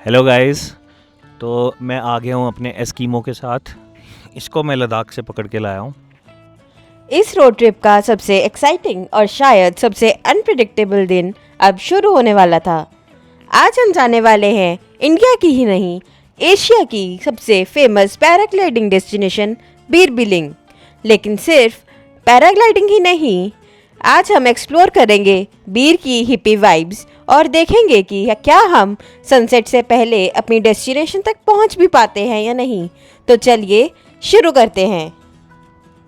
Hello guys. तो मैं आ गया हूँ अपने एस्कीमो के साथ। इसको मैं लद्दाख से पकड़ के लाया हूँ। इस रोड ट्रिप का सबसे एक्साइटिंग और शायद सबसे अनप्रिडिक्टेबल दिन अब शुरू होने वाला था। आज हम जाने वाले हैं इंडिया की ही नहीं, एशिया की सबसे famous paragliding destination Bir Billing. लेकिन सिर्फ पैराग्लाइडिंग ही नहीं, आज हम एक्सप्लोर करेंगे बीर की हिप्पी वाइब्स और देखेंगे कि क्या हम सनसेट से पहले अपनी डेस्टिनेशन तक पहुंच भी पाते हैं या नहीं। तो चलिए शुरू करते हैं।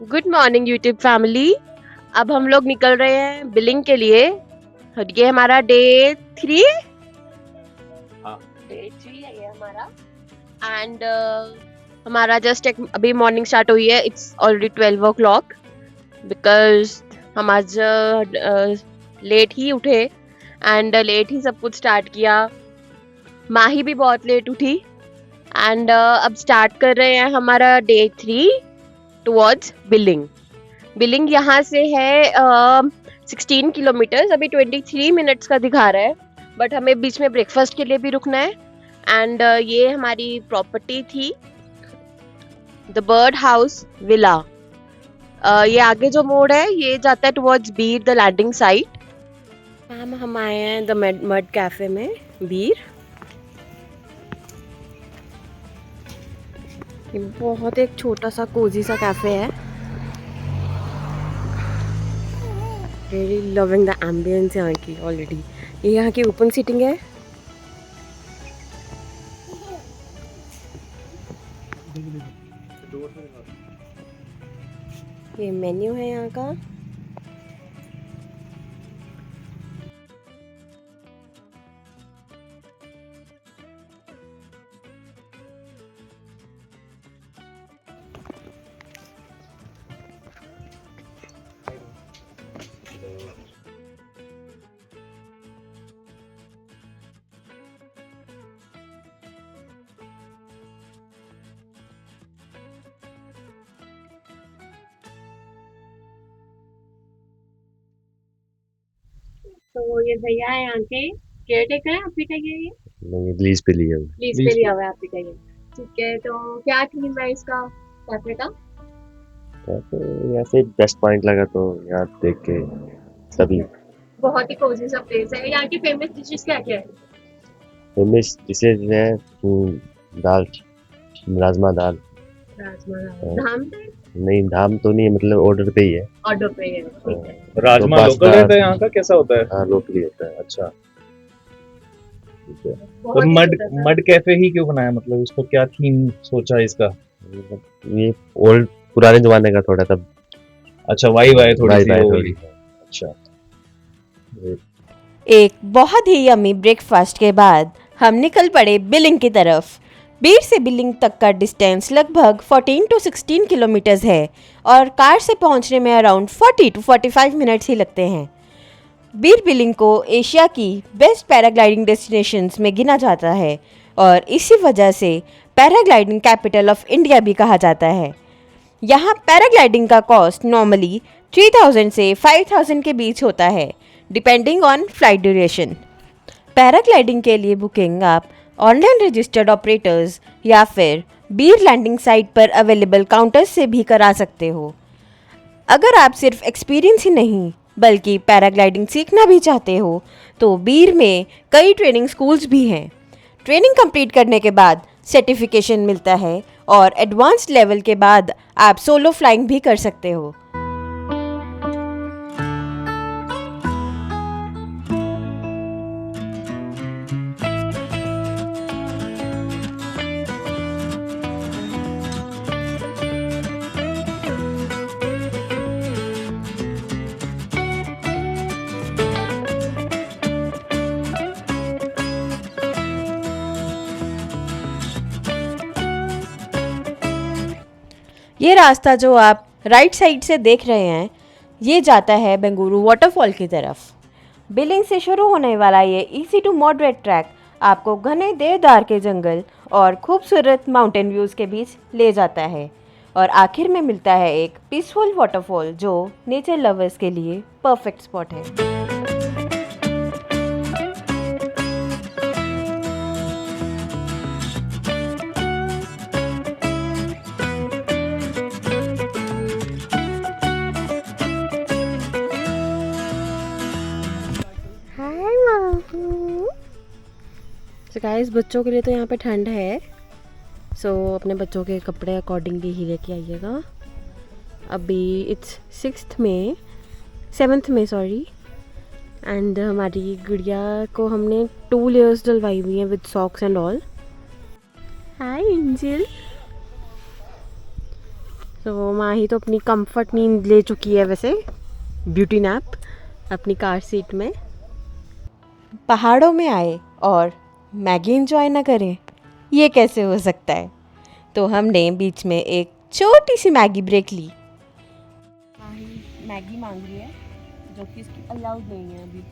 Good morning YouTube family. अब हम लोग निकल रहे हैं बिलिंग के लिए और ये हमारा डे 3 है ये हमारा। एंड हमारा जस्ट एक अभी मॉर्निंग स्टार्ट हुई है। इट्स ऑलरेडी 12 o'clock बिकॉज हम आज लेट ही उठे एंड लेट ही सब कुछ स्टार्ट किया। माही भी बहुत लेट उठी एंड अब स्टार्ट कर रहे हैं हमारा डे 3 टुवर्ड्स बिलिंग। बिलिंग यहाँ से है 16 किलोमीटर्स। अभी 23 मिनट्स का दिखा रहा है, बट हमें बीच में ब्रेकफास्ट के लिए भी रुकना है। एंड ये हमारी प्रॉपर्टी थी, द बर्ड हाउस विला। ये आगे जो मोड़ है ये जाता है towards Bir the landing site. हम आए हैं द मड कैफे में बीर। ये बहुत एक छोटा सा कोजी सा कैफे है। रियली लविंग द एम्बियंस यहाँ की ऑलरेडी। ये यहाँ की ओपन सीटिंग है। ये मेन्यू है यहाँ का। तो ये भैया है यहाँ के केयर टेकर है। आपकी का ये नहीं, लीज पे लिया हुआ। लीज पे लिया हुआ है आपकी का ये। ठीक है, तो क्या थीम है इसका कैफे का? तो ऐसे बेस्ट पॉइंट लगा तो यार देख के सभी बहुत ही कोजी सा प्लेस है। यहाँ की फेमस डिशेस क्या क्या है? फेमस डिशेज है। दाल, राजमा दाल। राजमा धाम पे नहीं, धाम तो नहीं, मतलब ऑर्डर पे ही है। ऑर्डर पे है। ठीक है। राजमा तो लोकल पास्ता- रहता है यहाँ का, कैसा होता है? हाँ, लोकली होता है। अच्छा। ठीक है। बहुत तो ही मड सुंदर सा। मड कैफे ही क्यों बनाया, मतलब इसको क्या थीम सोचा इसका? मतलब ये ओल्ड पुराने जमाने का थोड़ा तब। अच्छा, वाई वाई थोड़ी सी वाई हो थोड़ी। गई। अच्छा। एक बहुत ही यम्मी ब्रेकफास्ट के बाद हम निकल पड़े बिलिंग की तरफ। बीर से बिलिंग तक का डिस्टेंस लगभग 14 to 16 किलोमीटर्स है और कार से पहुंचने में अराउंड 40 to 45 मिनट्स ही लगते हैं। बीर बिलिंग को एशिया की बेस्ट पैराग्लाइडिंग डेस्टिनेशंस में गिना जाता है और इसी वजह से पैराग्लाइडिंग कैपिटल ऑफ इंडिया भी कहा जाता है। यहाँ पैराग्लाइडिंग का कॉस्ट नॉर्मली 3000 से 5000 के बीच होता है, depending on flight duration. Paragliding के लिए बुकिंग आप ऑनलाइन रजिस्टर्ड ऑपरेटर्स या फिर बीर लैंडिंग साइट पर अवेलेबल काउंटर्स से भी करा सकते हो। अगर आप सिर्फ एक्सपीरियंस ही नहीं बल्कि पैराग्लाइडिंग सीखना भी चाहते हो तो बीर में कई ट्रेनिंग स्कूल्स भी हैं। ट्रेनिंग कंप्लीट करने के बाद सर्टिफिकेशन मिलता है और एडवांस्ड लेवल के बाद आप सोलो फ्लाइंग भी कर सकते हो। ये रास्ता जो आप राइट साइड से देख रहे हैं ये जाता है बेंगुरू वाटरफॉल की तरफ। बिलिंग से शुरू होने वाला ये इजी टू मॉडरेट ट्रैक आपको घने देवदार के जंगल और खूबसूरत माउंटेन व्यूज़ के बीच ले जाता है और आखिर में मिलता है एक पीसफुल वाटरफॉल जो नेचर लवर्स के लिए परफेक्ट स्पॉट है। तो गाइस बच्चों के लिए तो यहाँ पे ठंड है, सो अपने बच्चों के कपड़े अकॉर्डिंगली ही लेके आइएगा। अभी इट्स 7th में सॉरी, एंड हमारी गुड़िया को हमने 2 लेयर्स डलवाई हुई हैं with socks and all. Hi angel. तो माही तो अपनी कंफर्ट नींद ले चुकी है, वैसे ब्यूटी नैप अपनी कार सीट में। पहाड़ों में आए और मैगी एंजॉय ना करें, ये कैसे हो सकता है। तो हमने बीच में एक छोटी सी मैगी ब्रेक ली। मैगी मांग रही है जो कि इसकी अलाउड नहीं है अभी।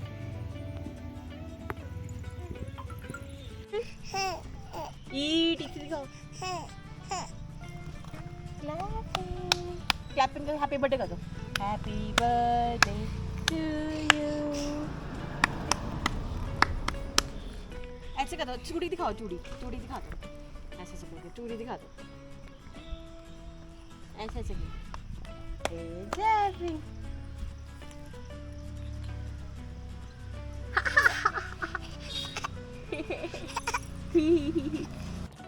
क्लैपिंग कर, हैप्पी बर्थडे कर दो। Happy birthday to you. ऐसे कर दो, चूड़ी दिखाओ, चूड़ी दिखा दो। ऐसे करके चूड़ी दिखा दो, ऐसे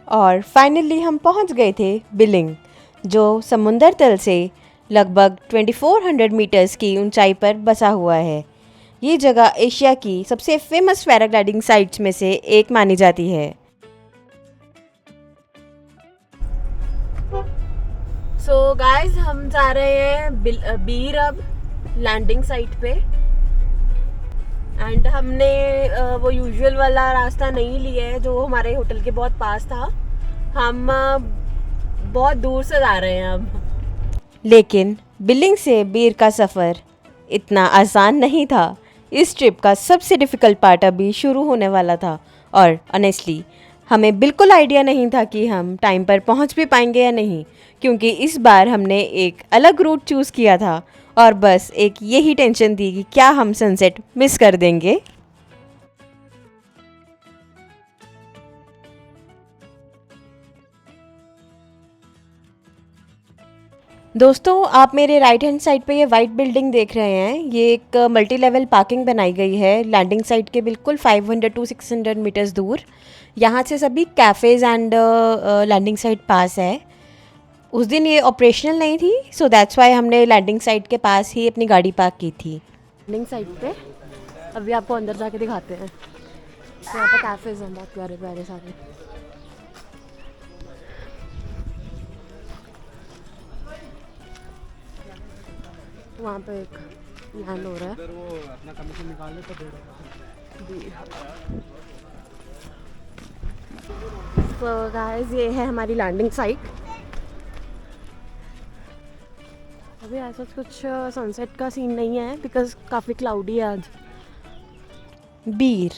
और फाइनली हम पहुंच गए थे बिलिंग, जो समुंदर तल से लगभग 2400 मीटर्स की ऊंचाई पर बसा हुआ है। ये जगह एशिया की सबसे फेमस पैराग्लाइडिंग साइट्स में से एक मानी जाती है। सो गाइस हम जा रहे हैं बीर अब लैंडिंग साइट पे, एंड हमने वो यूजुअल वाला रास्ता नहीं लिया है जो हमारे होटल के बहुत पास था। हम बहुत दूर से जा रहे हैं अब। लेकिन बिलिंग से बीर का सफ़र इतना आसान नहीं था। इस ट्रिप का सबसे डिफ़िकल्ट पार्ट अभी शुरू होने वाला था, और ऑनेस्टली हमें बिल्कुल आइडिया नहीं था कि हम टाइम पर पहुंच भी पाएंगे या नहीं, क्योंकि इस बार हमने एक अलग रूट चूज़ किया था और बस एक यही टेंशन थी कि क्या हम सनसेट मिस कर देंगे। दोस्तों, आप मेरे राइट हैंड साइड पे ये वाइट बिल्डिंग देख रहे हैं। ये एक मल्टी लेवल पार्किंग बनाई गई है लैंडिंग साइट के बिल्कुल 500 to 600 मीटर्स दूर। यहाँ से सभी कैफ़ेज़ एंड लैंडिंग साइट पास है। उस दिन ये ऑपरेशनल नहीं थी, सो दैट्स वाई हमने लैंडिंग साइट के पास ही अपनी गाड़ी पार्क की थी। लैंडिंग साइट पे अभी आपको अंदर जाके दिखाते हैं। यहाँ पे कैफ़ेज़ हैं बहुत प्यारे प्यारे सारे। वहाँ पे एक लैंड हो रहा है। वो अपना कमीशन निकाल तो गाइस ये है हमारी लैंडिंग साइट। अभी ऐसा कुछ सनसेट का सीन नहीं है बिकॉज काफ़ी क्लाउडी है आज। बीर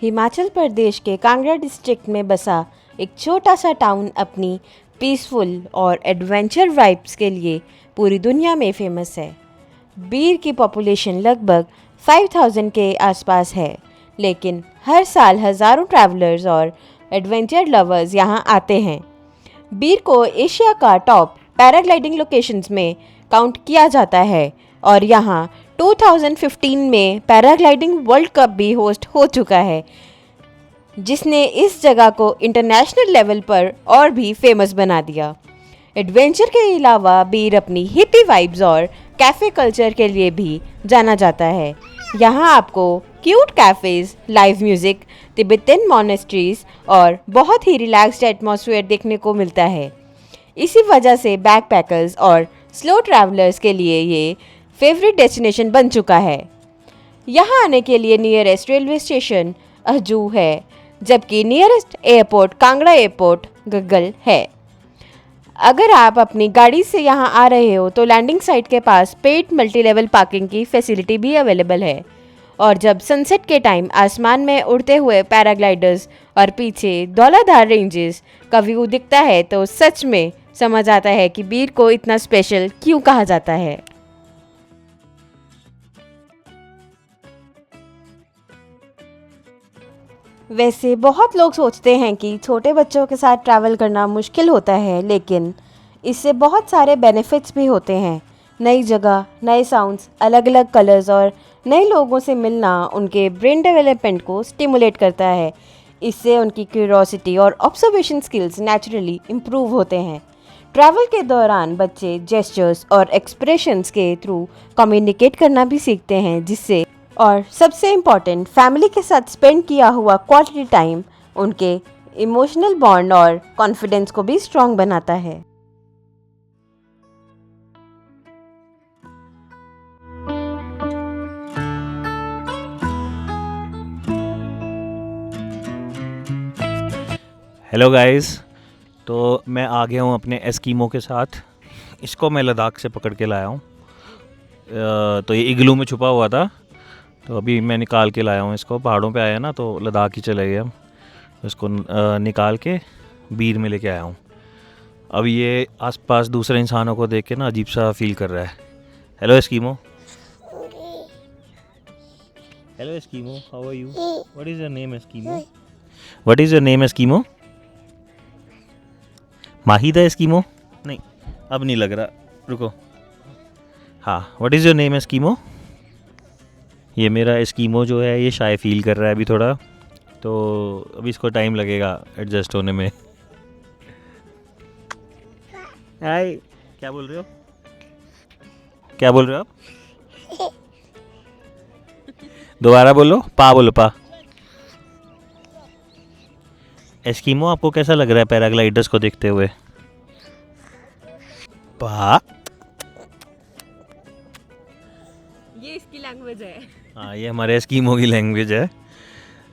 हिमाचल प्रदेश के कांगड़ा डिस्ट्रिक्ट में बसा एक छोटा सा टाउन अपनी पीसफुल और एडवेंचर वाइब्स के लिए पूरी दुनिया में फेमस है। बीर की पॉपुलेशन लगभग 5000 के आसपास है, लेकिन हर साल हज़ारों ट्रैवलर्स और एडवेंचर लवर्स यहाँ आते हैं। बीर को एशिया का टॉप पैराग्लाइडिंग लोकेशंस में काउंट किया जाता है, और यहाँ 2015 में पैराग्लाइडिंग वर्ल्ड कप भी होस्ट हो चुका है, जिसने इस जगह को इंटरनेशनल लेवल पर और भी फेमस बना दिया। एडवेंचर के अलावा बीर अपनी हिप्पी वाइब्स और कैफ़े कल्चर के लिए भी जाना जाता है। यहाँ आपको cute cafes, live music, Tibetan monasteries और बहुत ही रिलैक्स्ड एटमॉस्फेयर देखने को मिलता है। इसी वजह से बैकपैकर्स और स्लो ट्रैवलर्स के लिए ये फेवरेट डेस्टिनेशन बन चुका है। यहाँ आने के लिए नियरेस्ट रेलवे स्टेशन अहजू है, जबकि nearest airport Kangra airport Gaggal है। अगर आप अपनी गाड़ी से यहाँ आ रहे हो तो लैंडिंग साइट के पास पेड मल्टी लेवल पार्किंग की फैसिलिटी भी अवेलेबल है, और जब सनसेट के टाइम आसमान में उड़ते हुए पैराग्लाइडर्स और पीछे धौलाधार रेंजेस का व्यू दिखता है तो सच में समझ आता है कि बीर को इतना स्पेशल क्यों कहा जाता है। वैसे बहुत लोग सोचते हैं कि छोटे बच्चों के साथ ट्रैवल करना मुश्किल होता है, लेकिन इससे बहुत सारे बेनिफिट्स भी होते हैं। नई जगह, नए साउंड्स, अलग अलग कलर्स और नए लोगों से मिलना उनके ब्रेन डेवलपमेंट को स्टिमुलेट करता है। इससे उनकी क्यूरोसिटी और ऑब्जर्वेशन स्किल्स नेचुरली इम्प्रूव होते हैं। ट्रैवल के दौरान बच्चे जेस्चर्स और एक्सप्रेशंस के थ्रू कम्युनिकेट करना भी सीखते हैं, जिससे और सबसे इम्पॉर्टेंट फैमिली के साथ स्पेंड किया हुआ क्वालिटी टाइम उनके इमोशनल बॉन्ड और कॉन्फिडेंस को भी स्ट्रॉन्ग बनाता है। हेलो गाइस, तो मैं आ गया हूँ अपने एस्कीमो के साथ। इसको मैं लद्दाख से पकड़ के लाया हूँ। तो ये इग्लू में छुपा हुआ था, तो अभी मैं निकाल के लाया हूँ इसको। पहाड़ों पे आया ना तो लद्दाख ही चले गए हम। इसको निकाल के बीर में लेके आया हूँ। अब ये आसपास दूसरे इंसानों को देख के ना अजीब सा फील कर रहा है। Hello Eskimo. Hello Eskimo, how are you? What is your name Eskimo? What is your name Eskimo? माहिदा एस्कीमो? नहीं, अब नहीं लग रहा, रुको। हाँ, what is your name Eskimo? ये मेरा एस्कीमो जो है ये शाय फील कर रहा है अभी थोड़ा, तो अभी इसको टाइम लगेगा एडजस्ट होने में। हाय, क्या बोल रहे हो? क्या बोल रहे हो आप? दोबारा बोलो, पा बोलो, पा। एस्कीमो, आपको कैसा लग रहा है पैराग्लाइडर्स को देखते हुए? पा। ये इसकी लैंग्वेज है। हाँ, ये हमारे एस्कीमो की लैंग्वेज है।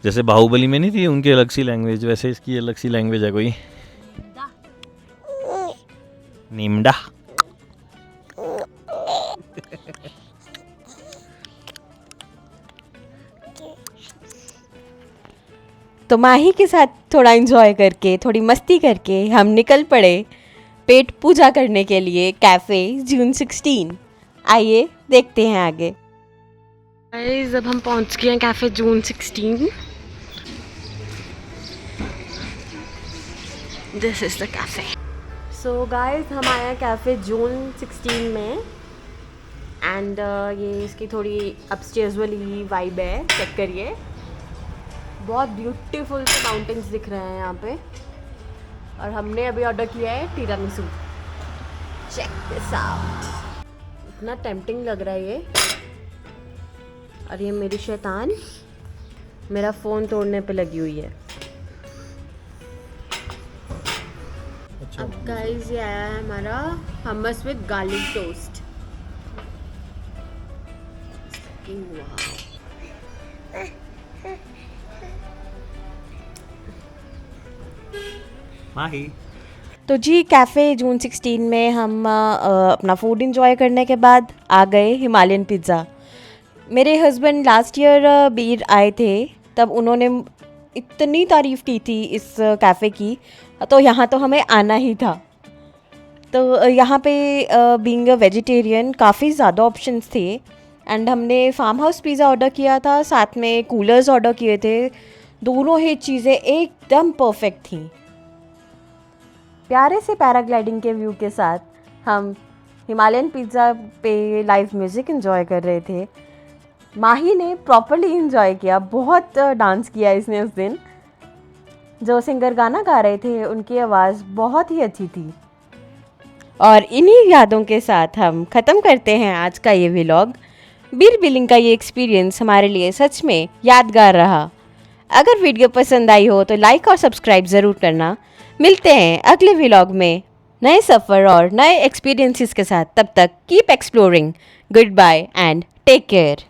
जैसे बाहुबली में नहीं थी उनकी अलग सी लैंग्वेज, वैसे इसकी अलग सी लैंग्वेज है कोई। निम्डा। तो माही के साथ थोड़ा एंजॉय करके, थोड़ी मस्ती करके हम निकल पड़े पेट पूजा करने के लिए कैफ़े जून 16। आइए देखते हैं आगे। गाइस, अब हम पहुंच गए हैं cafe June 16। This is the cafe. So guys, हम आए हैं कैफ़े जून 16 में एंड ये इसकी थोड़ी अपस्टेयर्स वाली वाइब है। चेक करिए, बहुत ब्यूटीफुल से माउंटेन्स दिख रहे हैं यहाँ पे। और हमने अभी ऑर्डर किया है टीरामिसू। चेक दिस आउट, इतना टेम्पटिंग लग रहा है ये। और ये मेरी शैतान मेरा फ़ोन तोड़ने पे लगी हुई है। अब गाइस, ये आया है हमारा हमस विद गार्लिक टोस्ट। माही। तो जी, कैफ़े जून 16 में हम अपना फूड इंजॉय करने के बाद आ गए हिमालयन पिज़्ज़ा। मेरे हस्बैंड लास्ट ईयर बीर आए थे, तब उन्होंने इतनी तारीफ़ की थी इस कैफ़े की, तो यहाँ तो हमें आना ही था। तो यहाँ पे बीइंग अ वेजिटेरियन काफ़ी ज़्यादा ऑप्शंस थे एंड हमने फार्म हाउस पिज़्ज़ा ऑर्डर किया था, साथ में कूलर्स ऑर्डर किए थे। दोनों ही चीज़ें एकदम परफेक्ट थी। प्यारे से पैराग्लाइडिंग के व्यू के साथ हम हिमालयन पिज़्ज़ा पे लाइव म्यूज़िक एंजॉय कर रहे थे। माही ने प्रॉपरली एंजॉय किया, बहुत डांस किया इसने उस दिन। जो सिंगर गाना गा रहे थे उनकी आवाज़ बहुत ही अच्छी थी। और इन्हीं यादों के साथ हम ख़त्म करते हैं आज का ये व्लॉग। बीर बिलिंग का ये एक्सपीरियंस हमारे लिए सच में यादगार रहा। अगर वीडियो पसंद आई हो तो लाइक और सब्सक्राइब ज़रूर करना। मिलते हैं अगले व्लॉग में नए सफ़र और नए एक्सपीरियंसेस के साथ। तब तक keep exploring. Goodbye and take care.